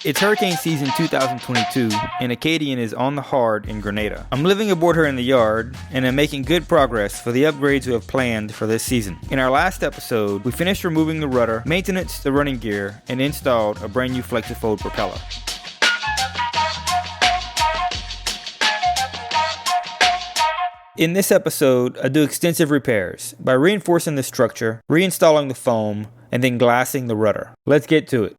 It's hurricane season 2022, and Acadian is on the hard in Grenada. I'm living aboard her in the yard, and I'm making good progress for the upgrades we have planned for this season. In our last episode, we finished removing the rudder, maintenance the running gear, and installed a brand new Flexifold propeller. In this episode, I do extensive repairs by reinforcing the structure, reinstalling the foam, and then glassing the rudder. Let's get to it.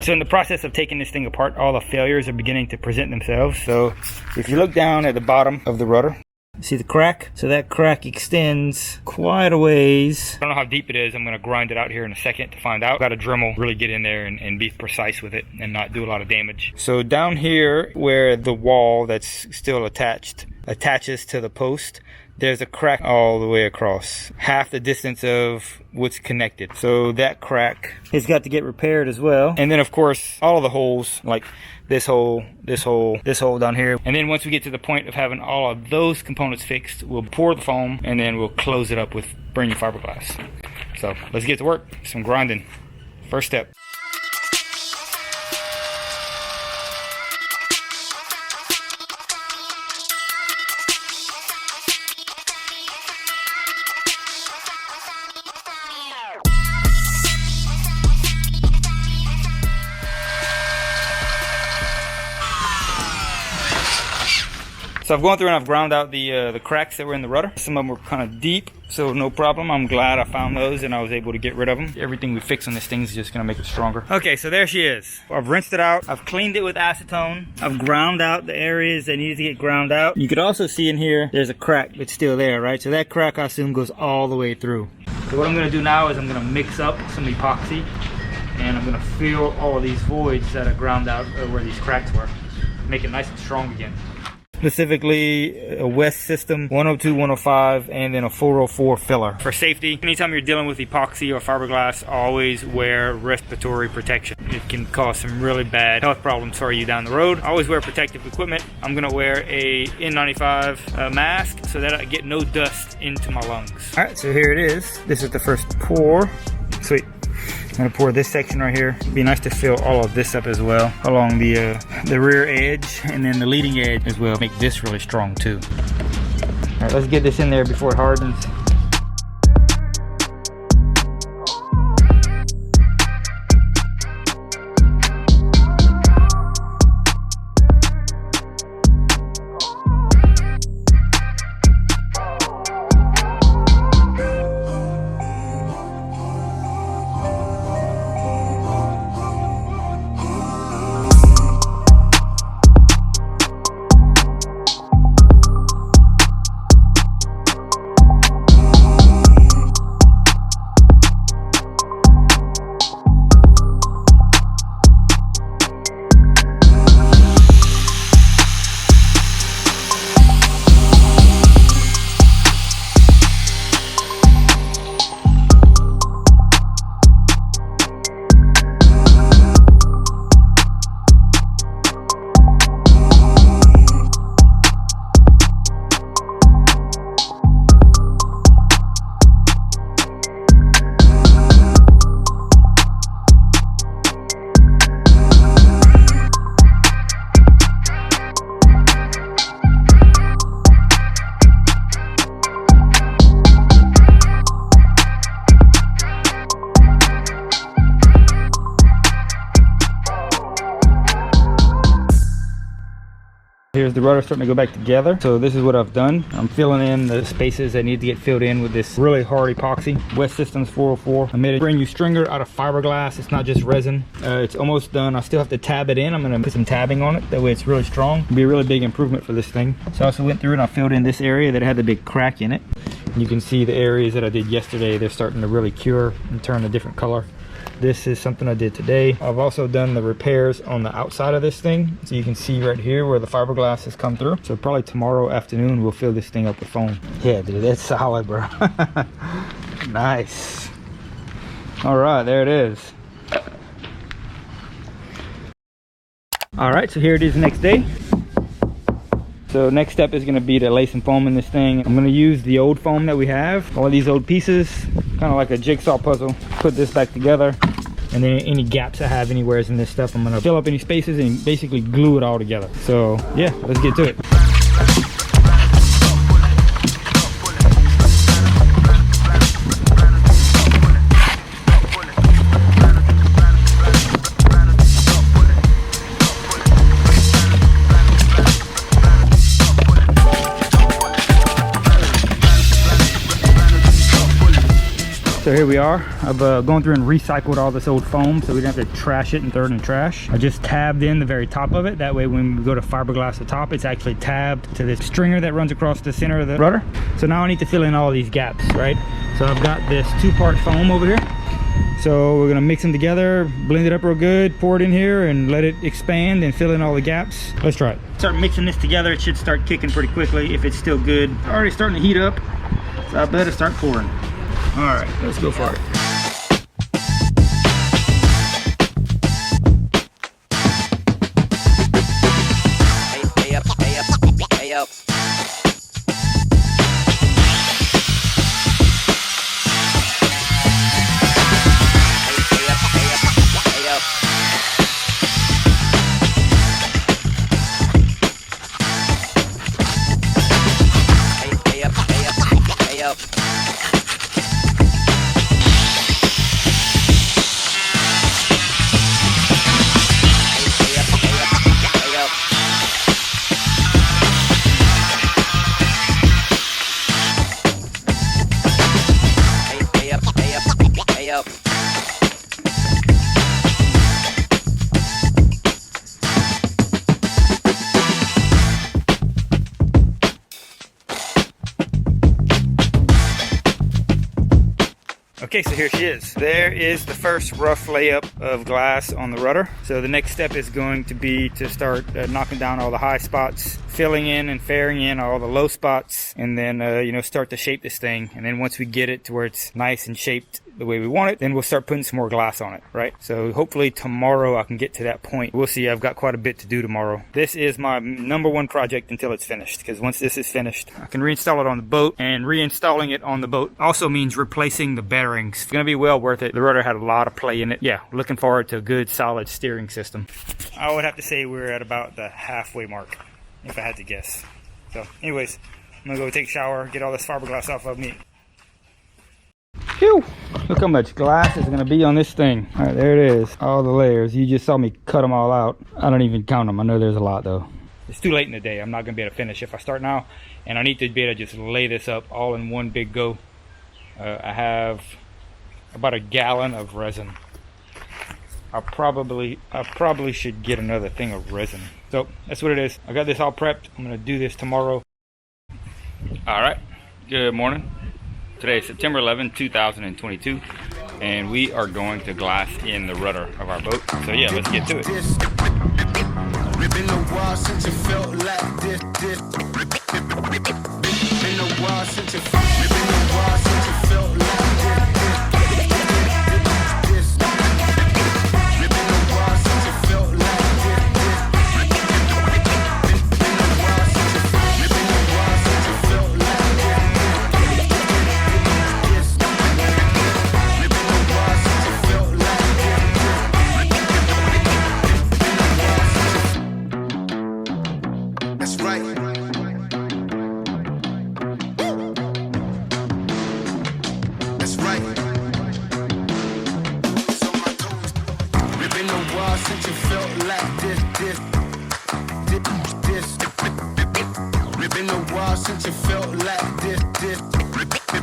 So in the process of taking this thing apart, all the failures are beginning to present themselves. So if you look down at the bottom of the rudder, see the crack? So that crack extends quite a ways. I don't know how deep it is. I'm going to grind it out here in a second to find out. Got to Dremel, really get in there and be precise with it and not do a lot of damage. So down here where the wall that's still attaches to the post, there's a crack all the way across, half the distance of what's connected. So that crack has got to get repaired as well. And then of course, all of the holes, like this hole, this hole, this hole down here. And then once we get to the point of having all of those components fixed, we'll pour the foam and then we'll close it up with brand new fiberglass. So let's get to work. Some grinding. First step. So I've gone through and I've ground out the cracks that were in the rudder. Some of them were kind of deep, so no problem. I'm glad I found those and I was able to get rid of them. Everything we fix on this thing is just gonna make it stronger. Okay, so there she is. I've rinsed it out. I've cleaned it with acetone. I've ground out the areas that needed to get ground out. You could also see in here, there's a crack that's still there, right? So that crack, I assume, goes all the way through. So what I'm gonna do now is I'm gonna mix up some epoxy and I'm gonna fill all of these voids that are ground out where these cracks were. Make it nice and strong again. Specifically a West system 102, 105, and then a 404 filler. For safety, anytime you're dealing with epoxy or fiberglass, always wear respiratory protection. It can cause some really bad health problems for you down the road. Always wear protective equipment. I'm gonna wear a N95 mask so that I get no dust into my lungs. All right, so here it is. This is the first pour. Sweet. I'm gonna pour this section right here. It'd be nice to fill all of this up as well along the rear edge and then the leading edge as well. Make this really strong too. All right, let's get this in there before it hardens. Here's the rudder starting to go back together. So this is what I've done. I'm filling in the spaces that need to get filled in with this really hard epoxy. West Systems 404. I made a brand new stringer out of fiberglass. It's not just resin. It's almost done. I still have to tab it in. I'm gonna put some tabbing on it. That way it's really strong. It'll be a really big improvement for this thing. So I also went through and I filled in this area that had the big crack in it. You can see the areas that I did yesterday. They're starting to really cure and turn a different color. This is something I did today. I've also done the repairs on the outside of this thing. So you can see right here where the fiberglass has come through. So probably tomorrow afternoon, we'll fill this thing up with foam. Yeah, dude, that's solid, bro. Nice. All right, there it is. All right, so here it is the next day. So next step is going to be to lay some foam in this thing. I'm going to use the old foam that we have, all of these old pieces, kind of like a jigsaw puzzle. Put this back together. And then any gaps I have anywhere in this stuff, I'm gonna fill up any spaces and basically glue it all together. So yeah, let's get to it. So here we are. I've gone through and recycled all this old foam so we don't have to trash it and throw it in the trash. I just tabbed in the very top of it. That way when we go to fiberglass the top, it's actually tabbed to this stringer that runs across the center of the rudder. So now I need to fill in all these gaps, right? So I've got this 2-part foam over here. So we're gonna mix them together, blend it up real good, pour it in here and let it expand and fill in all the gaps. Let's try it. Start mixing this together. It should start kicking pretty quickly if it's still good. Already starting to heat up, so I better start pouring. All right, let's go for it. Hey up, hey up, hey up. Okay, so here she is. There is the first rough layup of glass on the rudder. So the next step is going to be to start knocking down all the high spots, filling in and fairing in all the low spots, and then you know, start to shape this thing. And then once we get it to where it's nice and shaped the way we want it, then we'll start putting some more glass on it, right? So hopefully tomorrow I can get to that point. We'll see. I've got quite a bit to do tomorrow. This is my #1 project until it's finished, because once this is finished, I can reinstall it on the boat, and reinstalling it on the boat also means replacing the bearings. It's gonna be well worth it. The rudder had a lot of play in it. Yeah, looking forward to a good solid steering system. I would have to say we're at about the halfway mark, if I had to guess. So anyways, I'm gonna go take a shower, get all this fiberglass off of me. Phew! Look how much glass is gonna be on this thing. All right, there it is, all the layers. You just saw me cut them all out. I don't even count them. I know there's a lot though. It's too late in the day. I'm not gonna be able to finish if I start now, and I need to be able to just lay this up all in one big go. I have about a gallon of resin. I probably should get another thing of resin. So that's what it is. I got this all prepped. I'm gonna do this tomorrow. All right, good morning. Today is September 11, 2022, and we are going to glass in the rudder of our boat. So yeah, let's get to it. Been a while since it felt like this. Been a while since it felt like this. Since it felt like this.